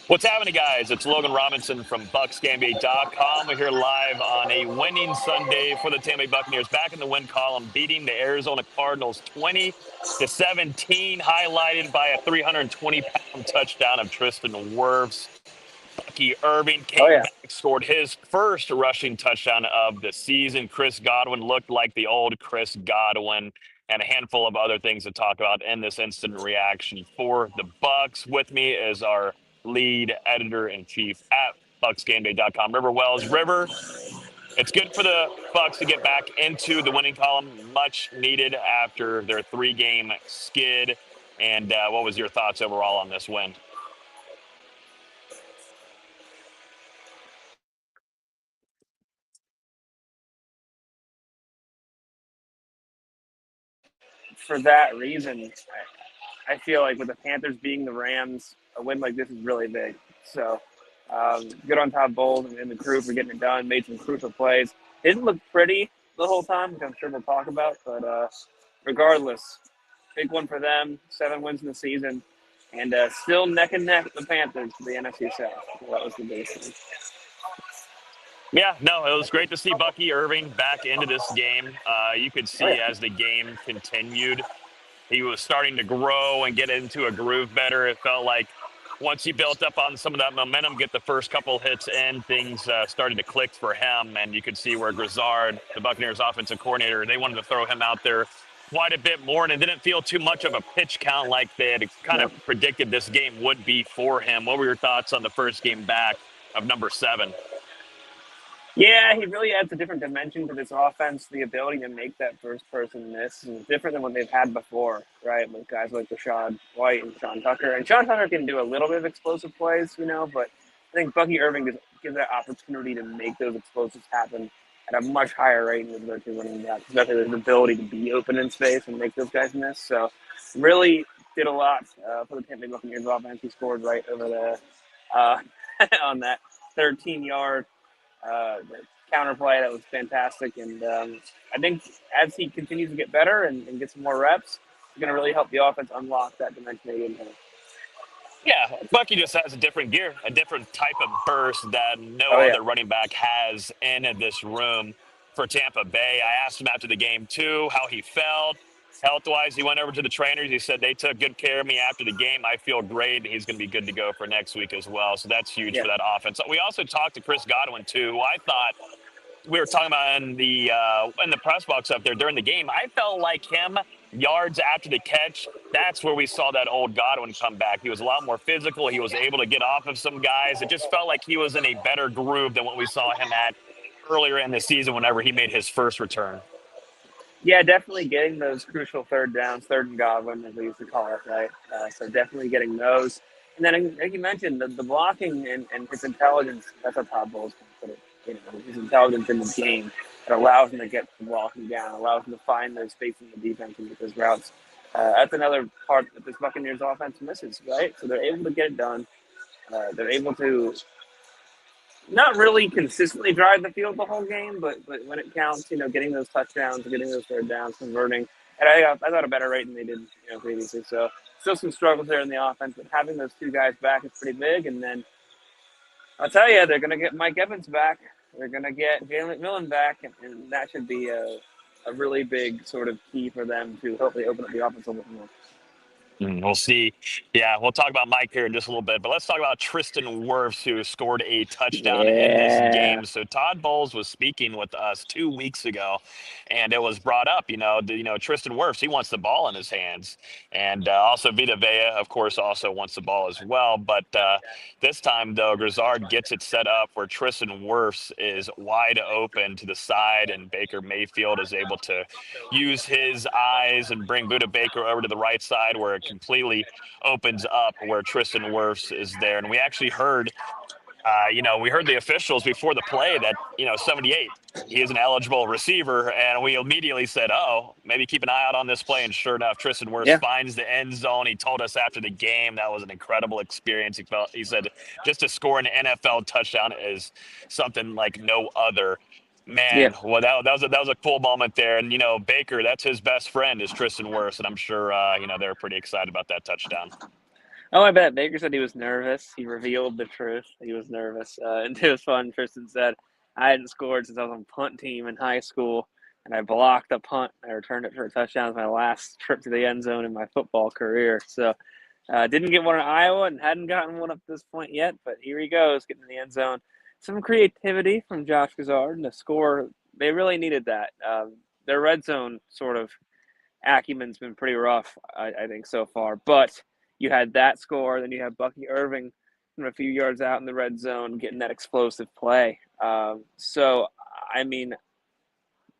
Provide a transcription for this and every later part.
What's happening, guys? It's Logan Robinson from BucsGameday.com. We're here live on a winning Sunday for the Tampa Bay Buccaneers, back in the win column, beating the Arizona Cardinals 20-17, highlighted by a 320-pound touchdown of Tristan Wirfs. Bucky Irving Oh came yeah, back, scored his first rushing touchdown of the season. Chris Godwin looked like the old Chris Godwin, and a handful of other things to talk about in this instant reaction for the Bucs. With me is our lead editor in chief at BucsGameday.com, River Wells. River, it's good for the Bucs to get back into the winning column, much needed after their three-game skid. And what was your thoughts overall on this win? for that reason, I feel like with the Panthers being the Rams, a win like this is really big. So good on Todd Bowles and the crew for getting it done. Made some crucial plays. Didn't look pretty the whole time, which I'm sure we'll talk about. But regardless, big one for them. 7 wins in the season, and still neck and neck with the Panthers for the NFC South. So that was the big thing. Yeah, no, it was great to see Bucky Irving back into this game. You could Oh see yeah, as the game continued, he was starting to grow and get into a groove better. It felt like once he built up on some of that momentum, get the first couple hits in, things started to click for him. And you could see where Grizzard, the Buccaneers offensive coordinator, they wanted to throw him out there quite a bit more. And it didn't feel too much of a pitch count like they had kind yeah. of predicted this game would be for him. What were your thoughts on the first game back of number 7? Yeah, he really adds a different dimension to this offense. The ability to make that first person miss is different than what they've had before, right? With guys like Rashad White and Sean Tucker. And Sean Tucker can do a little bit of explosive plays, but I think Bucky Irving gives that opportunity to make those explosives happen at a much higher rate than the two running backs, especially the ability to be open in space and make those guys miss. So, really did a lot for the Tampa Bay Buccaneers offense. He scored right over the on that 13-yard the counterplay that was fantastic. And I think as he continues to get better and get some more reps, it's going to really help the offense unlock that dimension they didn't have. Yeah, Bucky just has a different gear, a different type of burst that no Oh yeah, other running back has in this room for Tampa Bay. I asked him after the game too how he felt health wise. He went over to the trainers. He said they took good care of me after the game. I feel great. He's going to be good to go for next week as well. So that's huge yeah, for that offense. We also talked to Chris Godwin too, who I thought we were talking about in the press box up there during the game. I felt like him yards after the catch. That's where we saw that old Godwin come back. He was a lot more physical. He was able to get off of some guys. It just felt like he was in a better groove than what we saw him at earlier in the season whenever he made his first return. yeah. Definitely getting those crucial third downs, third and Godwin, as we used to call it, right? So definitely getting those. And then, like you mentioned, the blocking and his intelligence. That's how Todd Bowles can put it. His intelligence in the game that allows him to get the blocking down, allows him to find those space in the defense and get those routes. That's another part that this Buccaneers offense misses, right? So they're able to get it done. They're able to not really consistently drive the field the whole game, but when it counts, getting those touchdowns, getting those third downs, converting. And I thought a better rate than they did, previously. So still some struggles there in the offense, but having those two guys back is pretty big. And then I'll tell you, they're going to get Mike Evans back. They're going to get Jalen McMillan back, and that should be a really big sort of key for them to hopefully open up the offense a little more. We'll see. Yeah, we'll talk about Mike here in just a little bit, but let's talk about Tristan Wirfs, who scored a touchdown in this Yeah. game. So Todd Bowles was speaking with us 2 weeks ago, and it was brought up. Tristan Wirfs, he wants the ball in his hands, and also Vita Vea, of course, also wants the ball as well. But this time, though, Grizzard gets it set up where Tristan Wirfs is wide open to the side, and Baker Mayfield is able to use his eyes and bring Buda Baker over to the right side where it completely opens up where Tristan Wirfs is there. And we actually heard, we heard the officials before the play that, 78, he is an eligible receiver. And we immediately said, oh, maybe keep an eye out on this play. And sure enough, Tristan Wirfs Yeah. finds the end zone. He told us after the game that was an incredible experience. He said, just to score an NFL touchdown is something like no other. Yeah. Man, well, that was a cool moment there, and Baker, that's his best friend is Tristan Wirfs, and I'm sure they're pretty excited about that touchdown. Oh, I bet. Baker said he was nervous. He revealed the truth. He was nervous. And it was fun. Tristan said, I hadn't scored since I was on punt team in high school, and I blocked a punt. I returned it for a touchdown. It was my last trip to the end zone in my football career. So didn't get one in Iowa and hadn't gotten one up to this point yet, but here he goes, getting in the end zone. Some creativity from Josh Gazard and the score. They really needed that. Their red zone sort of acumen's been pretty rough, I think, so far. But you had that score, then you have Bucky Irving from a few yards out in the red zone getting that explosive play. So, I mean,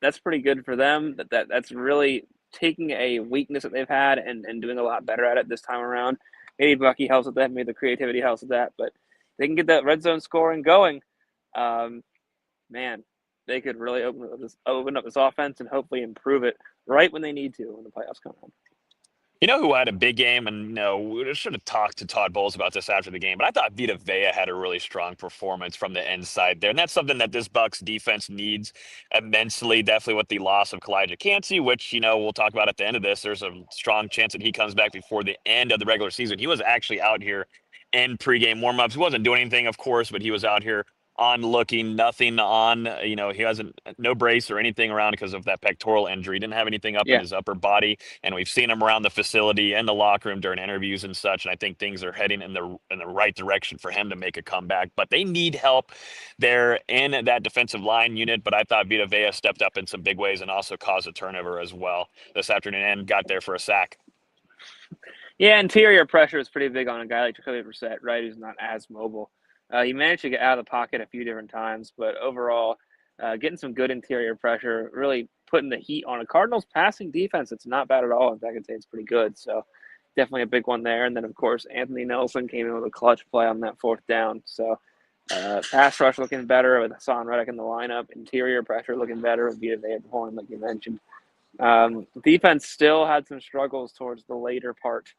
that's pretty good for them. That's really taking a weakness that they've had and doing a lot better at it this time around. Maybe Bucky helps with that. Maybe the creativity helps with that. But they can get that red zone scoring going. Man, they could really open up this offense and hopefully improve it right when they need to when the playoffs come around. You know who had a big game, and we should have talked to Todd Bowles about this after the game, but I thought Vita Vea had a really strong performance from the inside there, and that's something that this Bucs defense needs immensely. Definitely with the loss of Kalijah Cansey, which we'll talk about at the end of this. There's a strong chance that he comes back before the end of the regular season. He was actually out here in pregame warmups. He wasn't doing anything, of course, but he was out here on looking, nothing on, he hasn't, no brace or anything around because of that pectoral injury. Didn't have anything up in Yeah. his upper body. And we've seen him around the facility and the locker room during interviews and such. And I think things are heading in the right direction for him to make a comeback. But they need help there in that defensive line unit. But I thought Vita Vea stepped up in some big ways and also caused a turnover as well this afternoon and got there for a sack. Yeah, interior pressure is pretty big on a guy like Jacoby Brissett, right, who's not as mobile. He managed to get out of the pocket a few different times, but overall, getting some good interior pressure, really putting the heat on a Cardinals passing defense. It's not bad at all. In fact, I'd say it's pretty good. So definitely a big one there. And then, of course, Anthony Nelson came in with a clutch play on that fourth down. So pass rush looking better with Hassan Reddick in the lineup. Interior pressure looking better with Vita Vea performing, like you mentioned. Defense still had some struggles towards the later part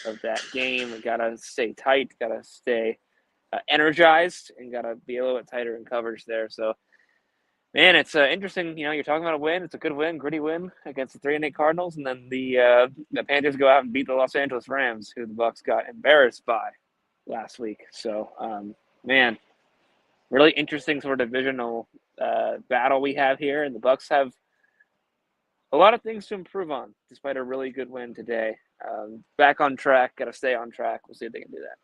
of that game. We got to stay tight, got to stay energized, and got to be a little bit tighter in coverage there. So, man, it's interesting. You're talking about a win. It's a good win, gritty win against the 3-8 Cardinals, and then the Panthers go out and beat the Los Angeles Rams, who the Bucs got embarrassed by last week. So, man, really interesting sort of divisional battle we have here, and the Bucs have a lot of things to improve on, despite a really good win today. Back on track, got to stay on track. We'll see if they can do that.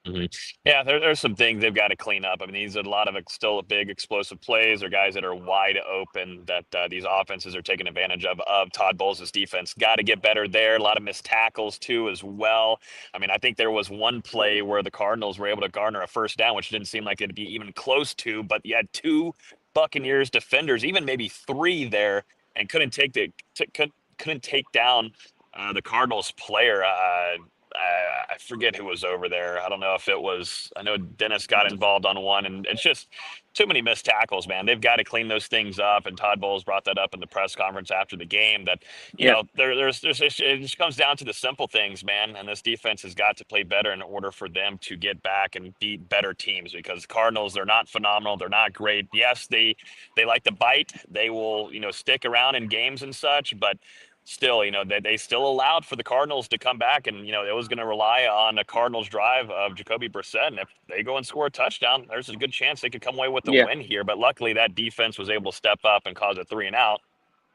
Mm-hmm. Yeah, there's some things they've got to clean up. I mean, these are a lot of still big explosive plays or guys that are wide open that these offenses are taking advantage of. Todd Bowles' defense got to get better there. A lot of missed tackles too as well. I mean, I think there was one play where the Cardinals were able to garner a first down, which didn't seem like it'd be even close to, but you had two Buccaneers defenders, even maybe three there, and couldn't take down the Cardinals player. I forget who was over there. I don't know if it was, I know Dennis got involved on one, and it's just too many missed tackles, man. They've got to clean those things up. And Todd Bowles brought that up in the press conference after the game that, Yeah. there's it just comes down to the simple things, man. And this defense has got to play better in order for them to get back and beat better teams because the Cardinals, they're not phenomenal. They're not great. Yes, they like to bite. They will, stick around in games and such, but still, they still allowed for the Cardinals to come back, and it was going to rely on a Cardinals drive of Jacoby Brissett. And if they go and score a touchdown, there's a good chance they could come away with the Yeah. win here. But luckily, that defense was able to step up and cause a 3-and-out.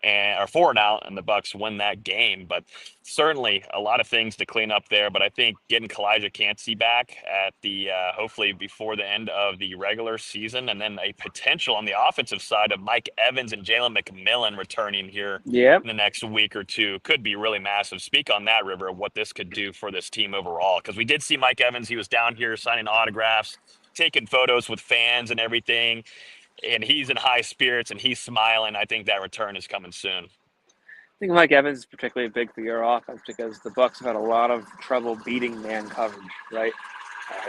Or 4-and-out, and the Bucs win that game. But certainly a lot of things to clean up there. But I think getting Kalijah Cansey back at the hopefully before the end of the regular season, and then a potential on the offensive side of Mike Evans and Jalen McMillan returning here Yeah. in the next week or two could be really massive. Speak on that, River, what this could do for this team overall. Because we did see Mike Evans. He was down here signing autographs, taking photos with fans and everything. And he's in high spirits and he's smiling. I think that return is coming soon. I think Mike Evans is particularly big for your offense because the Bucs have had a lot of trouble beating man coverage, right?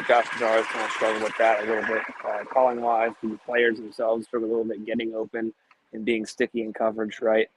Josh Gazar's kind of struggled with that a little bit. Calling wise, the players themselves struggle a little bit getting open and being sticky in coverage, right?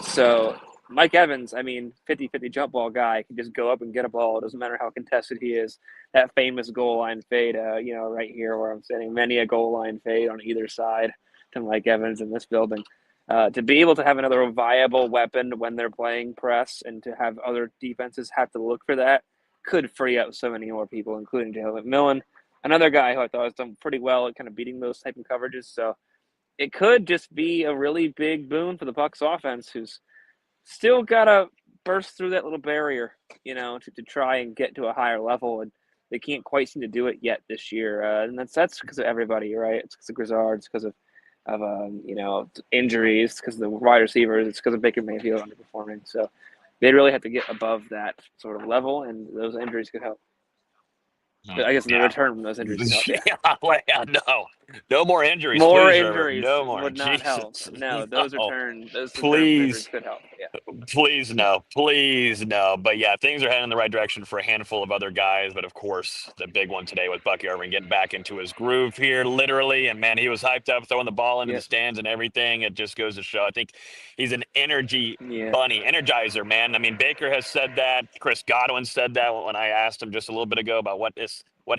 So Mike Evans, 50-50 jump ball guy, can just go up and get a ball. It doesn't matter how contested he is. That famous goal line fade, right here where I'm sitting, many a goal line fade on either side to Mike Evans in this building. To be able to have another viable weapon when they're playing press and to have other defenses have to look for that could free up so many more people, including Jalen McMillan, another guy who I thought has done pretty well at kind of beating those type of coverages. So it could just be a really big boon for the Bucs offense, who's still got to burst through that little barrier, to try and get to a higher level. And they can't quite seem to do it yet this year. And that's because of everybody, right? It's because of Grizzard, it's because of injuries, it's because of the wide receivers, it's because of Baker Mayfield underperforming. So they really have to get above that sort of level, and those injuries could help. I guess the Yeah. return from those injuries could help. Yeah, no more injuries, More please, Trevor. injuries No more. would not help. Jesus, No, those no. return from injuries Please, could help. Yeah. please no, please no. But yeah, things are heading in the right direction for a handful of other guys. But of course, the big one today with Bucky Irving getting back into his groove here, literally. And man, he was hyped up, throwing the ball into the stands and everything. It just goes to show. I think he's an energy bunny, energizer, man. I mean, Baker has said that. Chris Godwin said that when I asked him just a little bit ago about what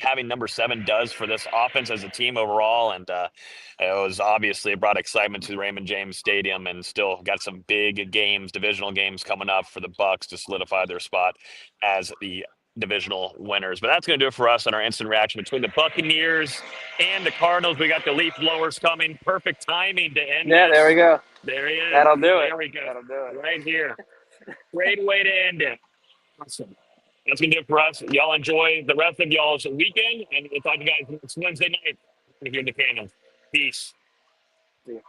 having number 7 does for this offense as a team overall. And it brought excitement to the Raymond James Stadium, and still got some big games, divisional games coming up for the Bucs to solidify their spot as the divisional winners. But that's going to do it for us on our instant reaction between the Buccaneers and the Cardinals. We got the leaf blowers coming. Perfect timing to end. Yeah, there we go. There he is. That'll do it. There we go. That'll do it. Right here. Great way to end it. Awesome. That's going to do it for us. Y'all enjoy the rest of y'all's weekend, and we'll talk to you guys next Wednesday night here in the Cardinals. Peace. See ya.